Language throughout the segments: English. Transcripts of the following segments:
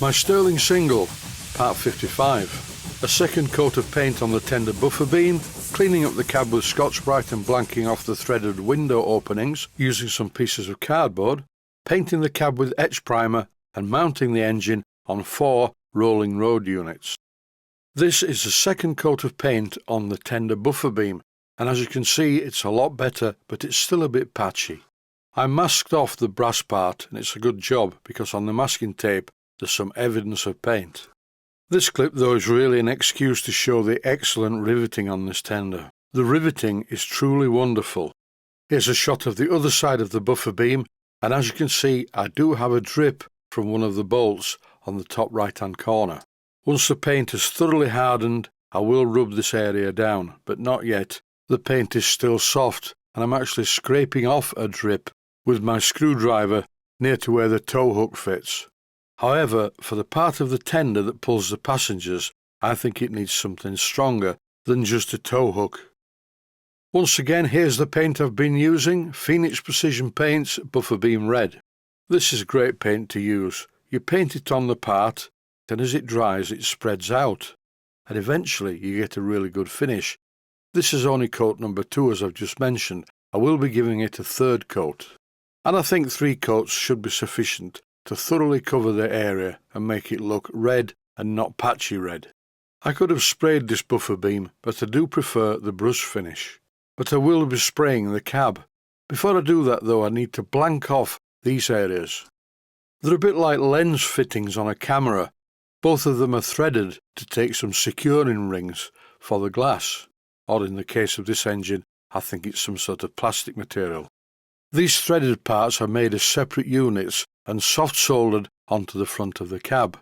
My Stirling single, part 55. A second coat of paint on the tender buffer beam, cleaning up the cab with Scotch-Brite and blanking off the threaded window openings using some pieces of cardboard, painting the cab with etch primer and mounting the engine on 4 rolling road units. This is the second coat of paint on the tender buffer beam, and as you can see it's a lot better, but it's still a bit patchy. I masked off the brass part, and it's a good job because on the masking tape there's some evidence of paint. This clip though is really an excuse to show the excellent riveting on this tender. The riveting is truly wonderful. Here's a shot of the other side of the buffer beam, and as you can see I do have a drip from one of the bolts on the top right hand corner. Once the paint has thoroughly hardened, I will rub this area down, but not yet. The paint is still soft and I'm actually scraping off a drip with my screwdriver near to where the tow hook fits. However, for the part of the tender that pulls the passengers, I think it needs something stronger than just a tow hook. Once again, here's the paint I've been using, Phoenix Precision Paints Buffer Beam Red. This is great paint to use. You paint it on the part, and as it dries it spreads out, and eventually you get a really good finish. This is only coat number 2 as I've just mentioned. I will be giving it a third coat. And I think 3 coats should be sufficient to thoroughly cover the area and make it look red and not patchy red. I could have sprayed this buffer beam, but I do prefer the brush finish. But I will be spraying the cab. Before I do that though, I need to blank off these areas. They're a bit like lens fittings on a camera. Both of them are threaded to take some securing rings for the glass, or in the case of this engine, I think it's some sort of plastic material. These threaded parts are made as separate units and soft soldered onto the front of the cab.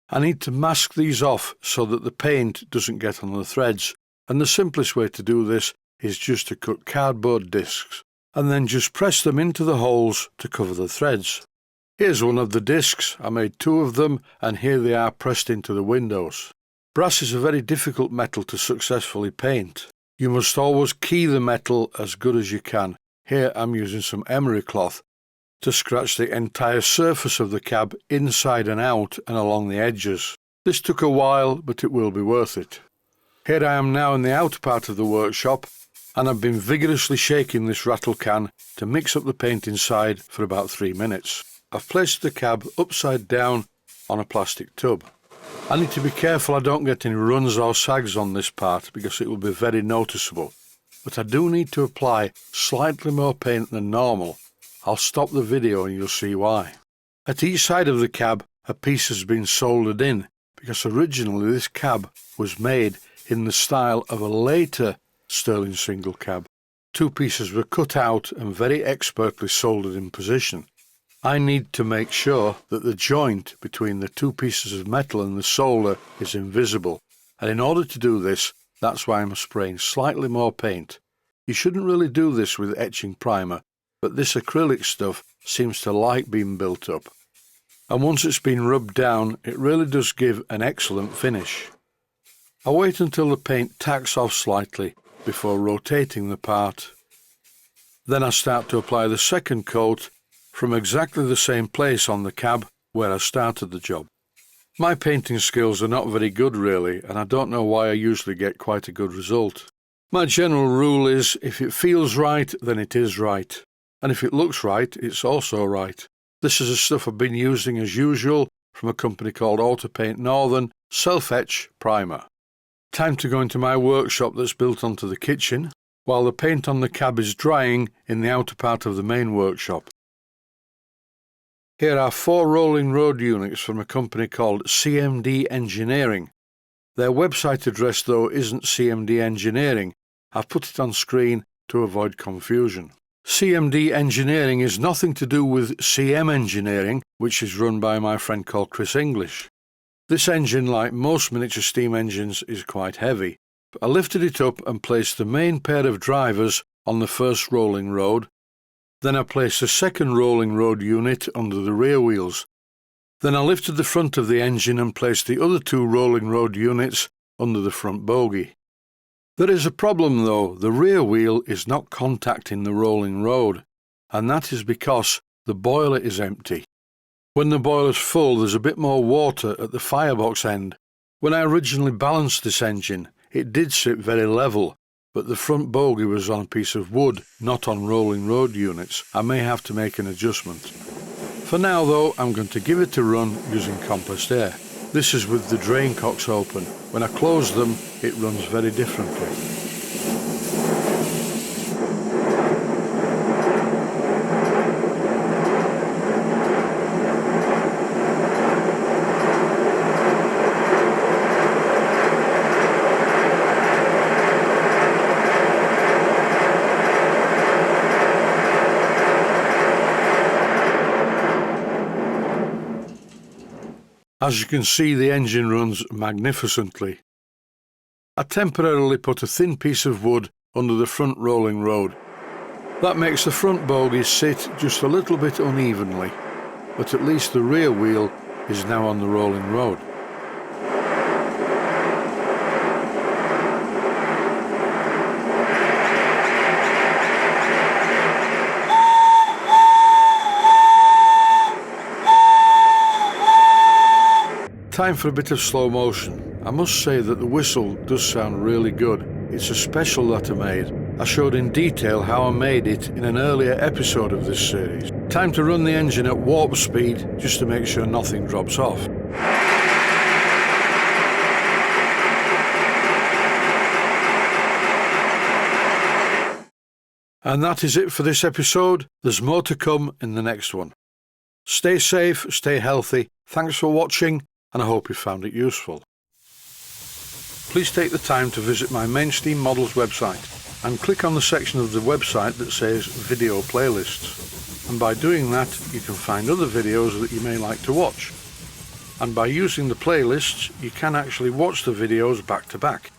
I need to mask these off so that the paint doesn't get on the threads, and the simplest way to do this is just to cut cardboard discs and then just press them into the holes to cover the threads. Here's one of the discs. I made 2 of them and here they are pressed into the windows. Brass is a very difficult metal to successfully paint. You must always key the metal as good as you can. Here I'm using some emery cloth to scratch the entire surface of the cab inside and out and along the edges. This took a while, but it will be worth it. Here I am now in the outer part of the workshop, and I've been vigorously shaking this rattle can to mix up the paint inside for about 3 minutes. I've placed the cab upside down on a plastic tub. I need to be careful I don't get any runs or sags on this part because it will be very noticeable. But I do need to apply slightly more paint than normal. I'll stop the video and you'll see why. At each side of the cab a piece has been soldered in because originally this cab was made in the style of a later Stirling single cab. 2 pieces were cut out and very expertly soldered in position. I need to make sure that the joint between the 2 pieces of metal and the solder is invisible, and in order to do this, that's why I'm spraying slightly more paint. You shouldn't really do this with etching primer, but this acrylic stuff seems to like being built up, and once it's been rubbed down it really does give an excellent finish. I wait until the paint tacks off slightly before rotating the part. Then I start to apply the second coat from exactly the same place on the cab where I started the job. My painting skills are not very good really, and I don't know why I usually get quite a good result. My general rule is if it feels right then it is right, and if it looks right it's also right. This is the stuff I've been using as usual from a company called Autopaint Northern Self-Etch Primer. Time to go into my workshop that's built onto the kitchen, while the paint on the cab is drying in the outer part of the main workshop. Here are 4 rolling road units from a company called CMD Engineering. Their website address though isn't CMD Engineering. I've put it on screen to avoid confusion. CMD Engineering is nothing to do with CM Engineering, which is run by my friend called Chris English. This engine, like most miniature steam engines, is quite heavy. I lifted it up and placed the main pair of drivers on the first rolling road. Then I placed the second rolling road unit under the rear wheels. Then I lifted the front of the engine and placed the other 2 rolling road units under the front bogie. There is a problem though. The rear wheel is not contacting the rolling road, and that is because the boiler is empty. When the boiler's full, there's a bit more water at the firebox end. When I originally balanced this engine, it did sit very level, but the front bogie was on a piece of wood, not on rolling road units. I may have to make an adjustment. For now though, I'm going to give it a run using compressed air. This is with the drain cocks open. When I close them, it runs very differently. As you can see, the engine runs magnificently. I temporarily put a thin piece of wood under the front rolling rod. That makes the front bogies sit just a little bit unevenly, but at least the rear wheel is now on the rolling road. Time for a bit of slow motion. I must say that the whistle does sound really good. It's a special that I made. I showed in detail how I made it in an earlier episode of this series. Time to run the engine at warp speed just to make sure nothing drops off. And that is it for this episode. There's more to come in the next one. Stay safe, stay healthy. Thanks for watching, and I hope you found it useful. Please take the time to visit my Mainsteam Models website and click on the section of the website that says Video Playlists. And by doing that, you can find other videos that you may like to watch. And by using the playlists, you can actually watch the videos back to back.